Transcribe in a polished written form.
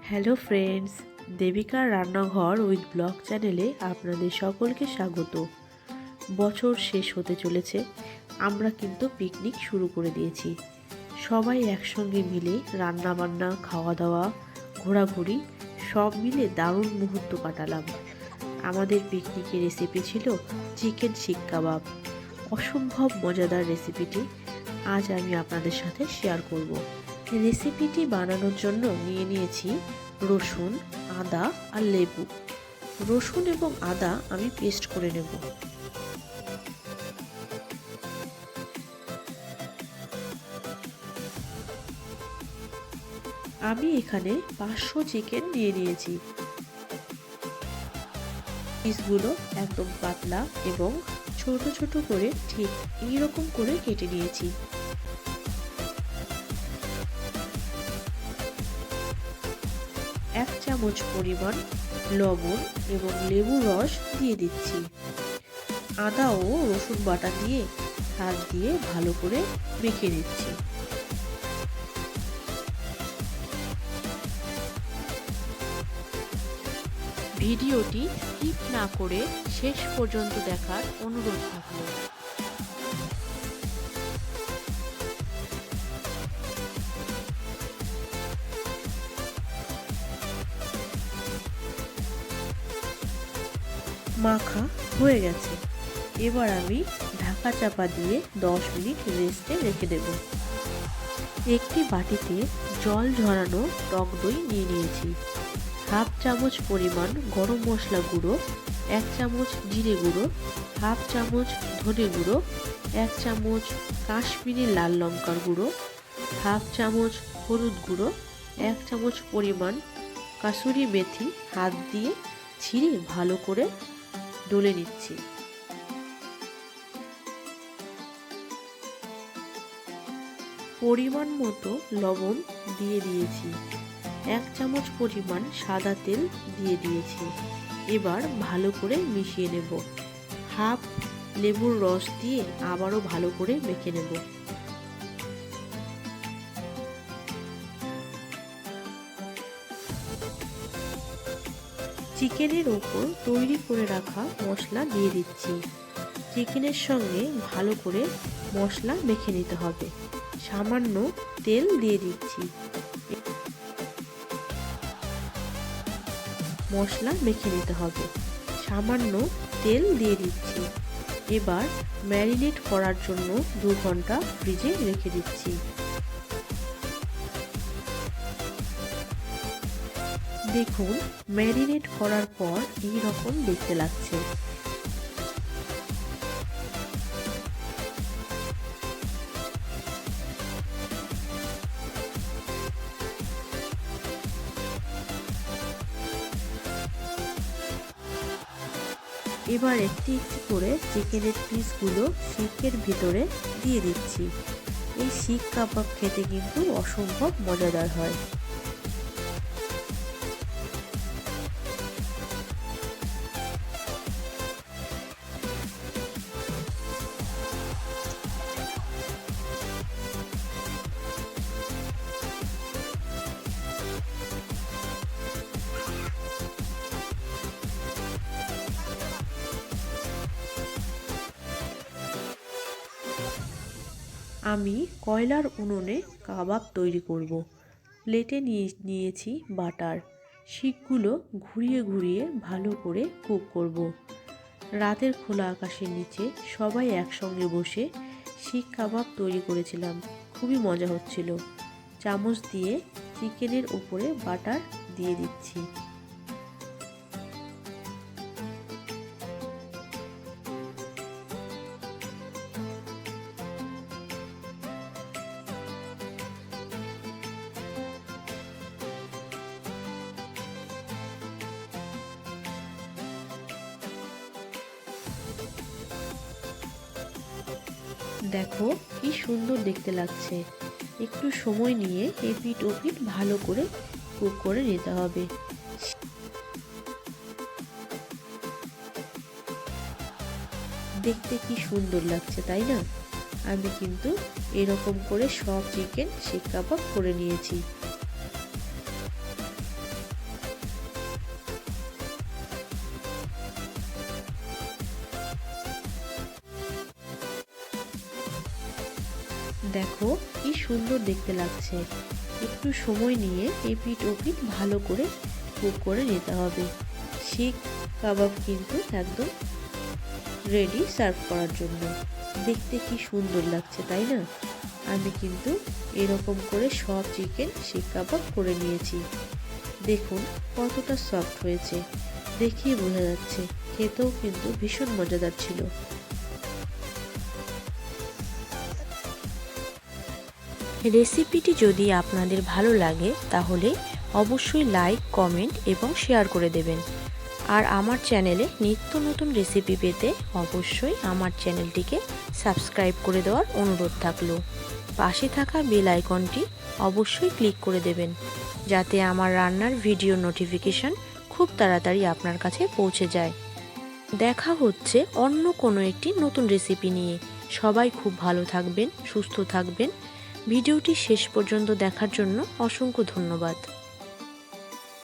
Hello friends, দেবিকার রান্নাঘর with blog চ্যানেলে আপনাদের সকলকে স্বাগত। বছর শেষ হতে চলেছে, আমরা কিন্তু পিকনিক শুরু করে দিয়েছি। সবাই একসঙ্গে মিলে রান্না বান্না, খাওয়া দাওয়া, ঘোরাঘুরি সব মিলে দারুণ মুহূর্ত কাটালাম। আমাদের পিকনিকের রেসিপি ছিল চিকেন শিক কাবাব। অসম্ভব মজাদার রেসিপিটি আজ আমি আপনাদের সাথে শেয়ার করব। রেসিপিটি বানানোর জন্য নিয়েছি রসুন, আদা আর লেবু। রসুন এবং আদা আমি পেস্ট করে নেব। আমি এখানে 500 চিকেন নিয়েছি। পিসগুলো একদম পাতলা এবং ছোট ছোট করে ঠিক এইরকম করে কেটে নিয়েছি। 1 চামচ পরিমাণ লবণ এবং লেবুর রস দিয়ে দিচ্ছি। আদা ও রসুন বাটা দিয়ে হাত দিয়ে ভালো করে মেখে নিচ্ছি। ভিডিওটি স্কিপ না করে শেষ পর্যন্ত দেখার অনুরোধ থাকলো। মাখা হয়ে গেছে, এবার আমি ঢাকা চাপা দিয়ে 10 মিনিট রেস্টে রেখে দেব। একটি বাটিতে জল ঝরানো টক দই নিয়েছি। 1/2 চামচ পরিমাণ গরম মশলা গুঁড়ো, 1 চামচ জিরে গুঁড়ো, 1/2 চামচ ধনে গুঁড়ো, 1 চামচ কাশ্মীরি লাল লঙ্কার গুঁড়ো, 1/2 চামচ হলুদ গুঁড়ো, 1 চামচ পরিমাণ কাসুরি মেথি হাত দিয়ে ছিঁড়ে ভালো করে ডলে নিচ্ছি। পরিমাণ মতো লবণ দিয়ে দিয়েছি। 1 চামচ পরিমাণ সাদা তেল দিয়ে দিয়েছি। এবার ভালো করে মিশিয়ে নেব। 1/2 লেবুর রস দিয়ে আবারও ভালো করে মেখে নেব। চিকেনের ওপর তৈরি করে রাখা মশলা দিয়ে দিচ্ছি। চিকেনের সঙ্গে ভালো করে মশলা মেখে নিতে হবে। সামান্য তেল দিয়ে দিচ্ছি। মশলা মেখে নিতে হবে। সামান্য তেল দিয়ে দিচ্ছি। এবার ম্যারিনেট করার জন্য 2 ঘন্টা ফ্রিজে রেখে দিচ্ছি। দেখুন, ম্যারিনেট করার পর এই রকম দেখতে লাগছে। এবার একটি একটি করে চিকেনের পিসগুলো শিকের ভিতরে দিয়ে দিচ্ছি। এই শিক কাবাব খেতে কিন্তু অসম্ভব মজাদার হয়। আমি কয়লার উনুনে কাবাব তৈরি করব। প্লেটে নিয়েছি বাটার। শিকগুলো ঘুরিয়ে ঘুরিয়ে ভালো করে কুক করব। রাতের খোলা আকাশের নিচে সবাই একসঙ্গে বসে শিক কাবাব তৈরি করেছিলাম। খুবই মজা হচ্ছিল। চামচ দিয়ে চিকেনের উপরে বাটার দিয়ে দিচ্ছি। দেখো কি সুন্দর দেখতে লাগছে। একটু সময় নিয়ে এপিট ওপিট ভালো করে কুক করে নিতে হবে। দেখতে কি সুন্দর লাগছে, তাই না? আমি কিন্তু এরকম করে সব চিকেন শিক কাবাব করে নিয়েছি। দেখো কি সুন্দর দেখতে লাগছে। একটু সময় নিয়ে এপিঠ ওপিঠ ভালো করে কুক করে নিতে হবে। শিক কাবাব কিন্তু একদম রেডি সার্ভ করার জন্য। দেখতে কি সুন্দর লাগছে তাই না? আমি কিন্তু এরকম করে সব চিকেন শিক কাবাব করে নিয়েছি। দেখুন কতটা সফট হয়েছে, দেখেই বোঝা যাচ্ছে। খেতেও কিন্তু ভীষণ মজাদার ছিল। রেসিপিটি যদি আপনাদের ভালো লাগে তাহলে অবশ্যই লাইক, কমেন্ট এবং শেয়ার করে দেবেন। আর আমার চ্যানেলে নিত্য নতুন রেসিপি পেতে অবশ্যই আমার চ্যানেলটিকে সাবস্ক্রাইব করে দেওয়ার অনুরোধ থাকলো। পাশে থাকা বেল আইকনটি অবশ্যই ক্লিক করে দেবেন, যাতে আমার রান্নার ভিডিও নোটিফিকেশন খুব তাড়াতাড়ি আপনার কাছে পৌঁছে যায়। দেখা হচ্ছে অন্য কোনো একটি নতুন রেসিপি নিয়ে। সবাই খুব ভালো থাকবেন, সুস্থ থাকবেন। ভিডিওটি শেষ পর্যন্ত দেখার জন্য অসংখ্য ধন্যবাদ।